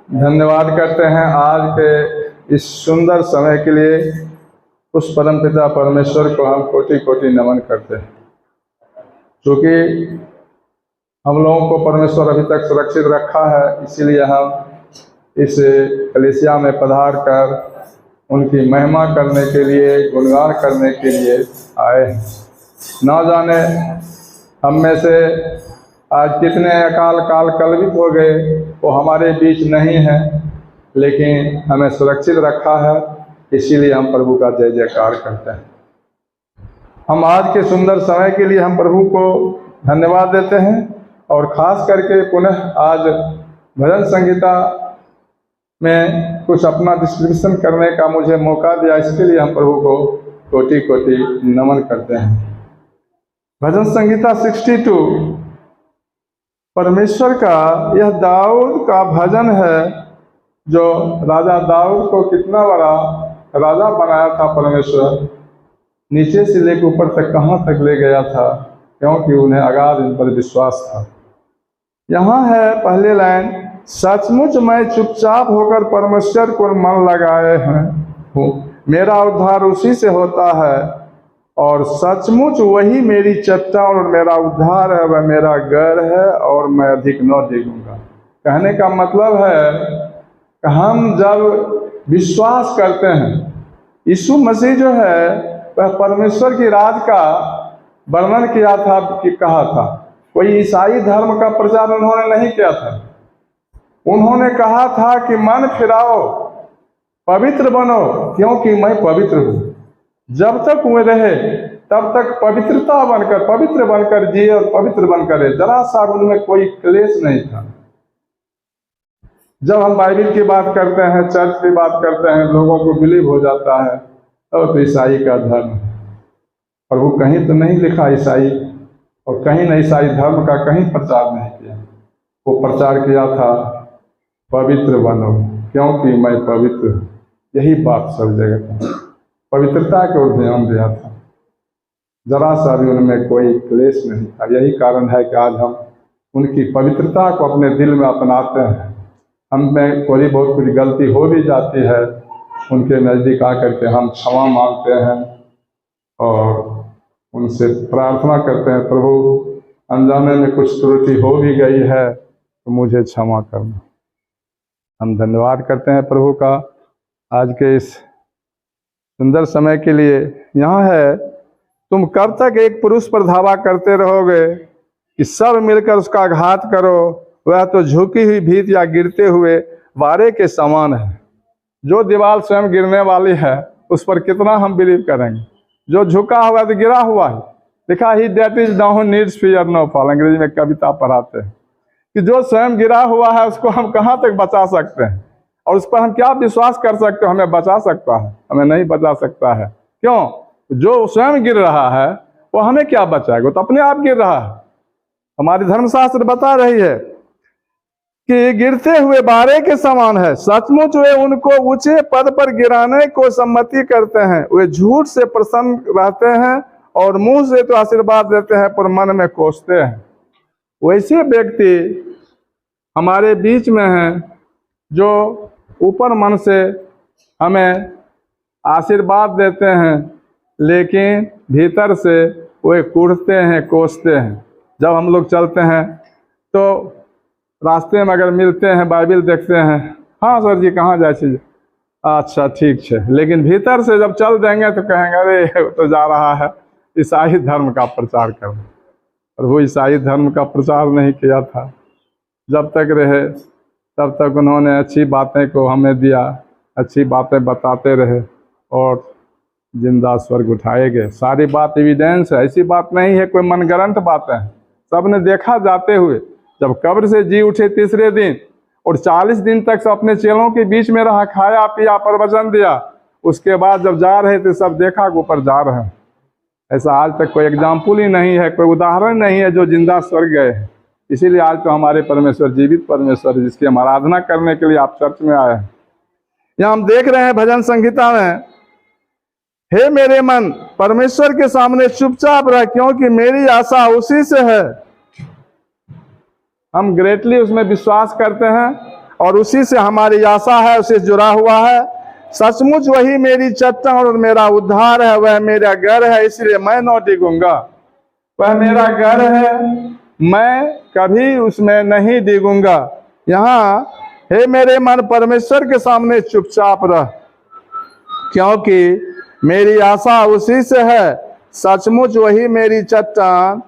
धन्यवाद करते हैं आज के इस सुंदर समय के लिए। उस परमपिता परमेश्वर को हम कोटि कोटि नमन करते हैं, क्योंकि हम लोगों को परमेश्वर अभी तक सुरक्षित रखा है। इसीलिए हम इस कलीसिया में पधार कर उनकी महिमा करने के लिए, गुणगान करने के लिए आए हैं। ना जाने हम में से आज कितने अकाल काल कलवित हो गए, वो हमारे बीच नहीं है, लेकिन हमें सुरक्षित रखा है। इसीलिए हम प्रभु का जय जयकार करते हैं। हम आज के सुंदर समय के लिए हम प्रभु को धन्यवाद देते हैं, और ख़ास करके पुनः आज भजन संगीता में कुछ अपना डिस्क्रिप्शन करने का मुझे मौका दिया, इसके लिए हम प्रभु को कोटि कोटि नमन करते हैं। भजन संगीता 62 परमेश्वर का यह दाऊद का भजन है, जो राजा दाऊद को कितना बड़ा राजा बनाया था परमेश्वर। नीचे से लेकर ऊपर तक कहाँ तक ले गया था, क्योंकि उन्हें अगाध इन पर विश्वास था। यहाँ है पहले लाइन, सचमुच मैं चुपचाप होकर परमेश्वर को मन लगाए हूँ, मेरा उद्धार उसी से होता है, और सचमुच वही मेरी चट्टान और मेरा उद्धार है, वह मेरा गढ़ है और मैं अधिक न डिगूंगा। कहने का मतलब है कि हम जब विश्वास करते हैं, यीशु मसीह जो है वह परमेश्वर की राज का वर्णन किया था कि कहा था। कोई ईसाई धर्म का प्रचार उन्होंने नहीं किया था। उन्होंने कहा था कि मन फिराओ, पवित्र बनो, क्योंकि मैं पवित्र हूँ। जब तक वे रहे तब तक पवित्रता बनकर, पवित्र बनकर जिए और पवित्र बनकर रहे। जरा सा उनमें कोई क्लेश नहीं था। जब हम बाइबल की बात करते हैं, चर्च की बात करते हैं, लोगों को बिलीव हो जाता है तो ईसाई का धर्म है। और वो कहीं तो नहीं लिखा ईसाई, और कहीं नहीं ईसाई धर्म का कहीं प्रचार नहीं किया। वो प्रचार किया था पवित्र बनो, क्योंकि मैं पवित्र हूँ। यही बात सब जगह था, पवित्रता की ओर ध्यान दिया था। जरा सा भी उनमें कोई क्लेश नहीं था। यही कारण है कि आज हम उनकी पवित्रता को अपने दिल में अपनाते हैं। हम में थोड़ी बहुत कुछ गलती हो भी जाती है, उनके नज़दीक आकर के हम क्षमा मांगते हैं और उनसे प्रार्थना करते हैं, प्रभु अनजाने में कुछ त्रुटि हो भी गई है तो मुझे क्षमा करना। हम धन्यवाद करते हैं प्रभु का आज के इस सुंदर समय के लिए। यहाँ है, तुम कब तक एक पुरुष पर धावा करते रहोगे कि सब मिलकर उसका घात करो। वह तो झुकी हुई भीत या गिरते हुए वारे के समान है। जो दीवार स्वयं गिरने वाली है उस पर कितना हम बिलीव करेंगे। जो झुका हुआ तो गिरा हुआ है। लिखा ही that is down needs fear no fall. अंग्रेजी में कविता पढ़ाते हैं कि जो स्वयं गिरा हुआ है उसको हम कहाँ तक बचा सकते हैं, और उस पर हम क्या विश्वास कर सकते हैं हमें बचा सकता है? हमें नहीं बचा सकता है। क्यों? जो स्वयं गिर रहा है वो हमें क्या बचाएगा? तो अपने आप गिर रहा है। हमारी धर्मशास्त्र बता रही है कि गिरते हुए बारे के समान है। सचमुच वे उनको ऊंचे पद पर गिराने को सम्मति करते हैं। वे झूठ से प्रसन्न रहते हैं और मुंह से तो आशीर्वाद देते हैं पर मन में कोसते हैं। वैसे व्यक्ति हमारे बीच में हैं जो ऊपर मन से हमें आशीर्वाद देते हैं, लेकिन भीतर से वे कूटते हैं, कोसते हैं। जब हम लोग चलते हैं तो रास्ते में अगर मिलते हैं, बाइबल देखते हैं, हाँ सर जी कहाँ जाए छी, अच्छा ठीक है, लेकिन भीतर से जब चल देंगे तो कहेंगे अरे तो जा रहा है ईसाई धर्म का प्रचार करने। और वो ईसाई धर्म का प्रचार नहीं किया था। जब तक रहे तब तक उन्होंने अच्छी बातें को हमें दिया, अच्छी बातें बताते रहे और जिंदा स्वर्ग उठाए गए। सारी बात एविडेंस है, ऐसी बात नहीं है कोई मनगढ़ंत बातें हैं। सबने देखा जाते हुए। जब कब्र से जी उठे तीसरे दिन और 40 दिन तक सब अपने चेलों के बीच में रहा, खाया पिया, प्रवचन दिया, उसके बाद जब जा रहे थे सब देखा कि ऊपर जा रहे हैं। ऐसा आज तक कोई एग्जाम्पल ही नहीं है, कोई उदाहरण नहीं है जो जिंदा स्वर्ग गए हैं। इसीलिए आज तो हमारे परमेश्वर जीवित परमेश्वर, जिसकी हम आराधना करने के लिए आप चर्च में आए हैं। यहाँ हम देख रहे हैं भजन संगीता में, हे मेरे मन परमेश्वर के सामने चुपचाप रह, क्योंकि मेरी आशा उसी से है। हम ग्रेटली उसमें विश्वास करते हैं और उसी से हमारी आशा है, उसी से जुड़ा हुआ है। सचमुच वही मेरी चट्टान और मेरा उद्धार है, वह मेरा घर है, इसलिए मैं न डिगूंगा। वह मेरा घर है, मैं कभी उसमें नहीं डिगूंगा। यहाँ हे मेरे मन परमेश्वर के सामने चुपचाप रह, क्योंकि मेरी आशा उसी से है। सचमुच वही मेरी चट्टान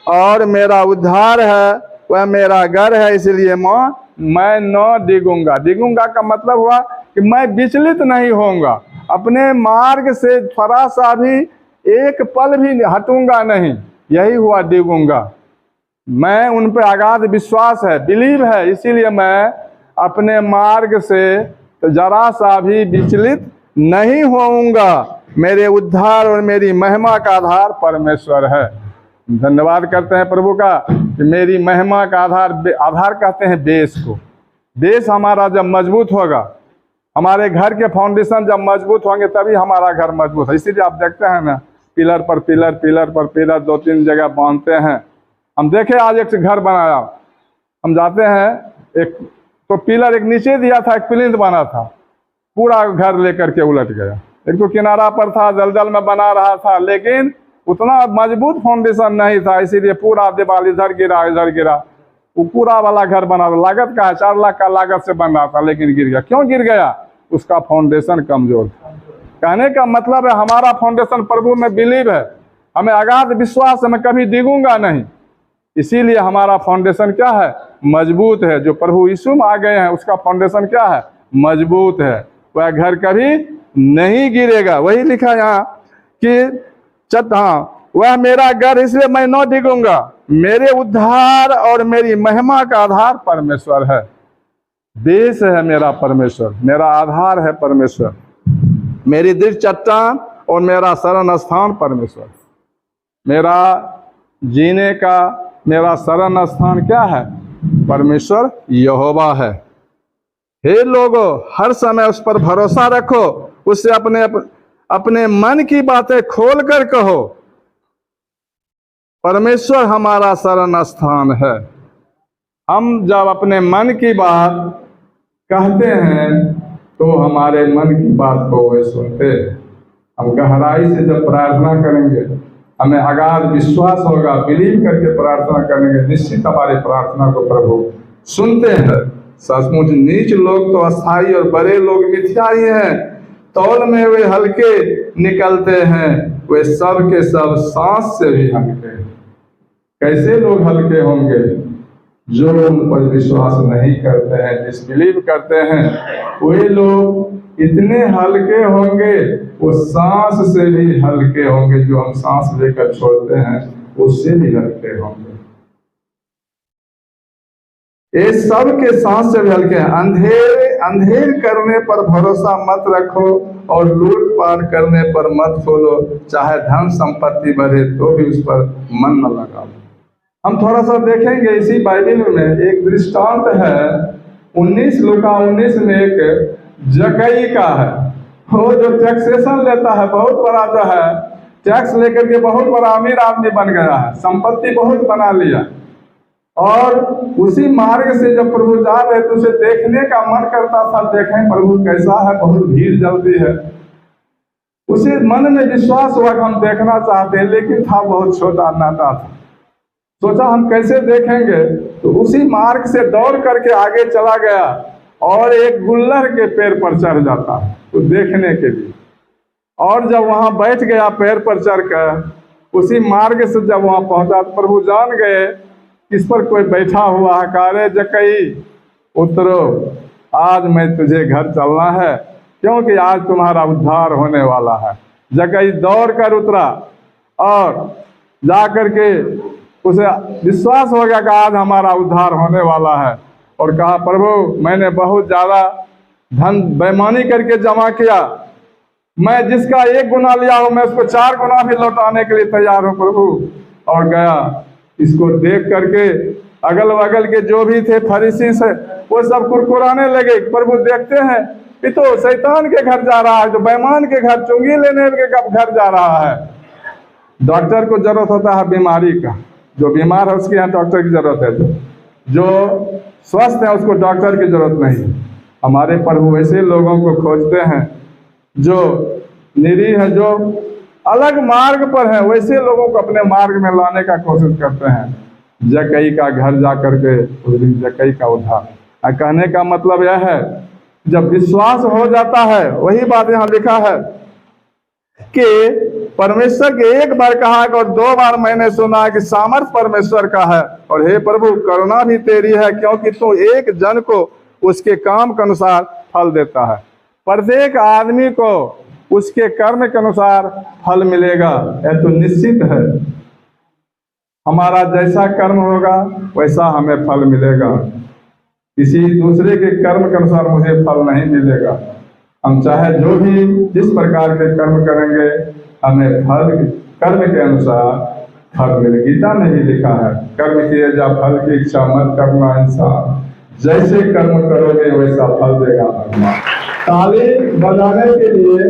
और मेरा उद्धार है, वह मेरा घर है, इसलिए मैं न डिगूंगा। डिगूंगा का मतलब हुआ कि मैं विचलित नहीं होऊंगा, अपने मार्ग से थोड़ा सा भी एक पल भी हटूंगा नहीं, यही हुआ डिगूंगा। मैं उन पे अगाध विश्वास है, बिलीव है, इसीलिए मैं अपने मार्ग से तो जरा सा भी विचलित नहीं होऊंगा। मेरे उद्धार और मेरी महिमा का आधार परमेश्वर है। धन्यवाद करते हैं प्रभु का कि मेरी महिमा का आधार कहते हैं बेस को। बेस हमारा जब मजबूत होगा, हमारे घर के फाउंडेशन जब मजबूत होंगे तभी हमारा घर मजबूत है। इसीलिए आप देखते हैं ना, पिलर पर पिलर, पिलर पर पिलर 2-3 जगह बांधते हैं। हम देखे आज एक घर बनाया, हम जाते हैं, एक तो पिलर एक नीचे दिया था, एक प्लिंथ बना था, पूरा घर लेकर के उलट गया। एक तो किनारा पर था, दलदल में बना रहा था, लेकिन उतना मजबूत फाउंडेशन नहीं था, इसीलिए पूरा दीवार इधर गिरा इधर गिरा। वो पूरा वाला घर बना था, लागत का है 4 लाख का लागत से बन रहा था, लेकिन गिर गया। क्यों गिर गया? उसका फाउंडेशन कमजोर था। कहने का मतलब है हमारा फाउंडेशन प्रभु में बिलीव है, हमें अगाध विश्वास है, मैं कभी डिगूंगा नहीं। इसीलिए हमारा फाउंडेशन क्या है? मजबूत है। जो प्रभु यीशु में आ गए हैं उसका फाउंडेशन क्या है? मजबूत है। वह घर कभी नहीं गिरेगा। वही लिखा यहाँ कि वह मेरा घर, इसलिए मैं न डिगूंगा। मेरे उद्धार और मेरी महिमा का आधार परमेश्वर है। बेस है मेरा परमेश्वर, मेरा आधार है परमेश्वर, मेरी दृढ़ चट्टान और मेरा शरण स्थान परमेश्वर। मेरा जीने का मेरा शरण स्थान क्या है? परमेश्वर यहोवा है। हे लोगों, हर समय उस पर भरोसा रखो, उससे अपने मन की बातें खोल कर कहो। परमेश्वर हमारा शरण स्थान है। हम जब अपने मन की बात कहते हैं तो हमारे मन की बात को वे सुनते हैं। हम गहराई से जब प्रार्थना करेंगे, हमें अगाध विश्वास होगा, बिलीव करके प्रार्थना करेंगे, निश्चित हमारी प्रार्थना को प्रभु सुनते हैं। सचमुच नीच लोग तो अस्थाई और बड़े लोग मिथ्या ही हैं, तौल में वे हल्के निकलते हैं, वे सब के सब सांस से भी हल्के हैं। कैसे लोग हल्के होंगे? जो उन पर विश्वास नहीं करते हैं, डिसबिलीव करते हैं, वे लोग इतने हल्के होंगे, वो सांस से भी हल्के होंगे। जो हम सांस लेकर छोड़ते हैं उससे भी हल्के होंगे। ये सब के सांस से भी हल्के हैं। अंधेर करने पर भरोसा मत रखो और लूटपाट करने पर मत खोलो। चाहे धन संपत्ति बढ़े तो भी उस पर मन न लगाओ। हम थोड़ा सा देखेंगे इसी बाइबल में एक दृष्टांत है। 19 में एक जकई का है। वो जो टैक्सेशन लेता है, बहुत बड़ा जो है टैक्स लेकर के बहुत बड़ा अमीर आदमी बन गया है, संपत्ति बहुत बना लिया। और उसी मार्ग से जब प्रभु जा रहे तो उसे देखने का मन करता था, देखें प्रभु कैसा है, बहुत भीड़ जल्दी है। उसे मन में विश्वास हुआ कि हम देखना चाहते हैं, लेकिन था बहुत छोटा नाटा था। सोचा हम कैसे देखेंगे, तो उसी मार्ग से दौड़ करके आगे चला गया और एक गुल्लर के पेड़ पर चढ़ जाता है तो देखने के लिए। और जब वहां बैठ गया पैर पर चढ़कर, उसी मार्ग से जब वहां पहुंचा तो प्रभु जान गए इस पर कोई बैठा हुआ है। कारे जकई उतरो, आज मैं तुझे घर चलना है, क्योंकि आज तुम्हारा उद्धार होने वाला है। जकई दौड़ कर उतरा और जा करके उसे विश्वास हो गया कि आज हमारा उद्धार होने वाला है। और कहा प्रभु मैंने बहुत ज़्यादा धन बेईमानी करके जमा किया, मैं जिसका 1 गुना लिया हूँ मैं उसको 4 गुना भी लौटाने के लिए तैयार हूँ प्रभु। और गया। इसको देख करके अगल बगल के जो भी थे फरीसी से, वो सब कुरकुराने लगे। प्रभु देखते हैं ये तो शैतान के घर जा रहा है, जो बेईमान के घर, चुंगी लेने के घर जा रहा है। डॉक्टर को जरूरत होता है बीमारी का, जो बीमार है उसके यहाँ डॉक्टर की जरूरत है। जो स्वस्थ है उसको डॉक्टर की जरूरत नहीं। हमारे प्रभु ऐसे लोगों को खोजते हैं जो निरीह है, जो अलग मार्ग पर है, वैसे लोगों को अपने मार्ग में लाने का कोशिश करते हैं। जक्कई का घर जा करके उस दिन जक्कई का उद्धार। कहने का मतलब यह है, जब विश्वास हो जाता है, वही बात यहाँ लिखा है कि परमेश्वर के एक बार कहा और 2 बार मैंने सुना कि सामर्थ परमेश्वर का है, और हे प्रभु करुणा भी तेरी है, क्योंकि तू एक जन को उसके काम के अनुसार फल देता है। प्रत्येक आदमी को उसके कर्म के अनुसार फल मिलेगा, यह तो निश्चित है। हमारा जैसा कर्म होगा वैसा हमें फल मिलेगा, किसी दूसरे के कर्म के अनुसार मुझे फल नहीं मिलेगा। हम चाहे जो भी जिस प्रकार के कर्म करेंगे, हमें फल कर्म के अनुसार फल मिले। गीता में ही लिखा है, कर्म किए जा फल की इच्छा मत करना इंसान, जैसे कर्म करोगे वैसा फल देगा भगवान। ताली बजाने के लिए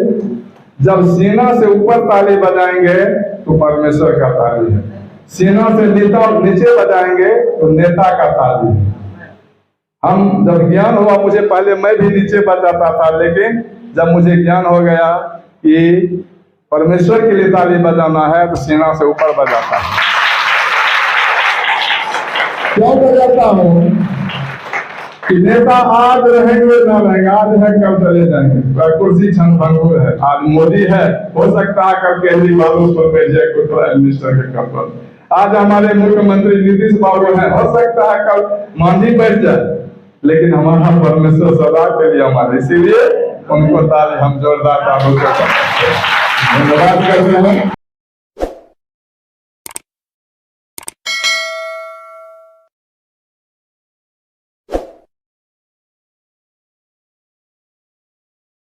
जब सीना से ऊपर ताली बजाएंगे तो परमेश्वर का ताली है, सीना से नीचे बजाएंगे तो नेता का ताली है। हम जब ज्ञान हुआ, मुझे पहले मैं भी नीचे बजाता था, लेकिन जब मुझे ज्ञान हो गया कि परमेश्वर के लिए ताली बजाना है तो सीना से ऊपर बजाता हूँ। क्यों बजाता हूँ कि नेता आज रहेंगे ना रहेंगे, आज है कल चले जाएंगे, कुर्सी क्षण भंगुर है। आज मोदी है, हो सकता है कल केजरीवाल पर बैठ जाए कोई प्राइम मिनिस्टर के कप पर। आज हमारे मुख्यमंत्री नीतीश बाबू है, हो सकता है कल मांझी बैठ जाए, लेकिन हमारा परमेश्वर सदा के लिए हमारे, इसीलिए उनको ताली हम जोरदार तालियों से धन्यवाद करते हैं।